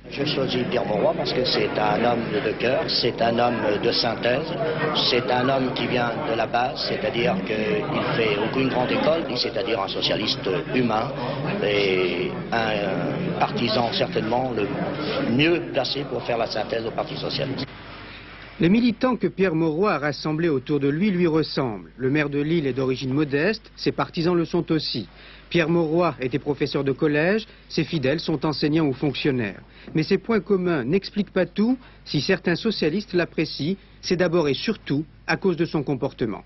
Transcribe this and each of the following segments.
Je choisis Pierre Mauroy parce que c'est un homme de cœur, c'est un homme de synthèse, c'est un homme qui vient de la base, c'est-à-dire qu'il ne fait aucune grande école, c'est-à-dire un socialiste humain et un partisan certainement le mieux placé pour faire la synthèse au Parti socialiste. Les militants que Pierre Mauroy a rassemblés autour de lui ressemblent. Le maire de Lille est d'origine modeste, ses partisans le sont aussi. Pierre Mauroy était professeur de collège, ses fidèles sont enseignants ou fonctionnaires. Mais ces points communs n'expliquent pas tout. Si certains socialistes l'apprécient, c'est d'abord et surtout à cause de son comportement.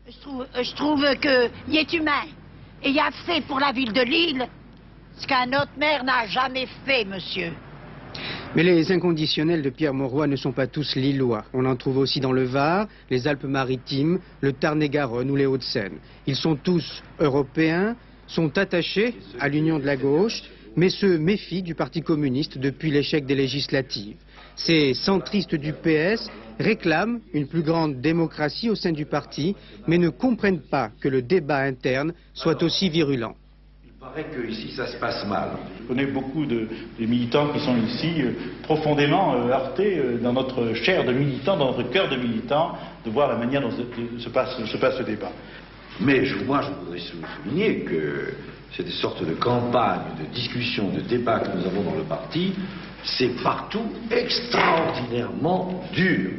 Je trouve qu'il est humain et il a fait pour la ville de Lille ce qu'un autre maire n'a jamais fait, monsieur. Mais les inconditionnels de Pierre Mauroy ne sont pas tous lillois. On en trouve aussi dans le Var, les Alpes-Maritimes, le Tarn-et-Garonne ou les Hauts-de-Seine. Ils sont tous européens, sont attachés à l'union de la gauche, mais se méfient du Parti communiste depuis l'échec des législatives. Ces centristes du PS réclament une plus grande démocratie au sein du parti, mais ne comprennent pas que le débat interne soit aussi virulent. Il paraît qu'ici ça se passe mal. Je connais beaucoup de militants qui sont ici profondément heurtés dans notre chair de militants, dans notre cœur de militants, de voir la manière dont se passe ce débat. Mais moi je voudrais souligner que cette sorte de campagne, de discussion, de débat que nous avons dans le parti, c'est partout extraordinairement dur.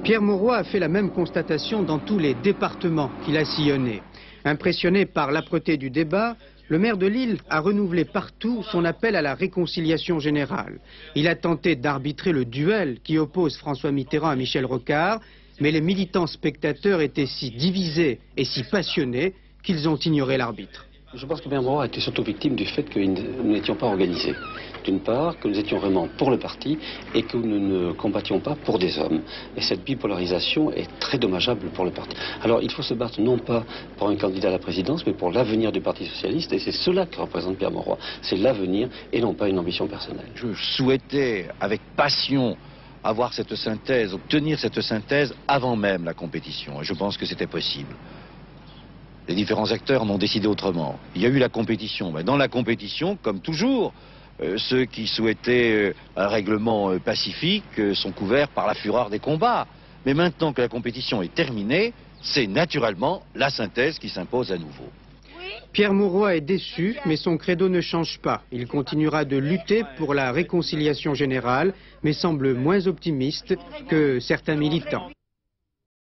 Pierre Mauroy a fait la même constatation dans tous les départements qu'il a sillonnés. Impressionné par l'âpreté du débat, le maire de Lille a renouvelé partout son appel à la réconciliation générale. Il a tenté d'arbitrer le duel qui oppose François Mitterrand à Michel Rocard, mais les militants spectateurs étaient si divisés et si passionnés qu'ils ont ignoré l'arbitre. Je pense que Pierre Mauroy était surtout victime du fait que nous n'étions pas organisés. D'une part, que nous étions vraiment pour le parti et que nous ne combattions pas pour des hommes. Et cette bipolarisation est très dommageable pour le parti. Alors il faut se battre non pas pour un candidat à la présidence, mais pour l'avenir du Parti socialiste. Et c'est cela que représente Pierre Mauroy. C'est l'avenir et non pas une ambition personnelle. Je souhaitais avec passion avoir cette synthèse, obtenir cette synthèse avant même la compétition. Et je pense que c'était possible. Les différents acteurs en ont décidé autrement. Il y a eu la compétition. Mais dans la compétition, comme toujours, ceux qui souhaitaient un règlement pacifique sont couverts par la fureur des combats. Mais maintenant que la compétition est terminée, c'est naturellement la synthèse qui s'impose à nouveau. Pierre Mauroy est déçu, mais son credo ne change pas. Il continuera de lutter pour la réconciliation générale, mais semble moins optimiste que certains militants.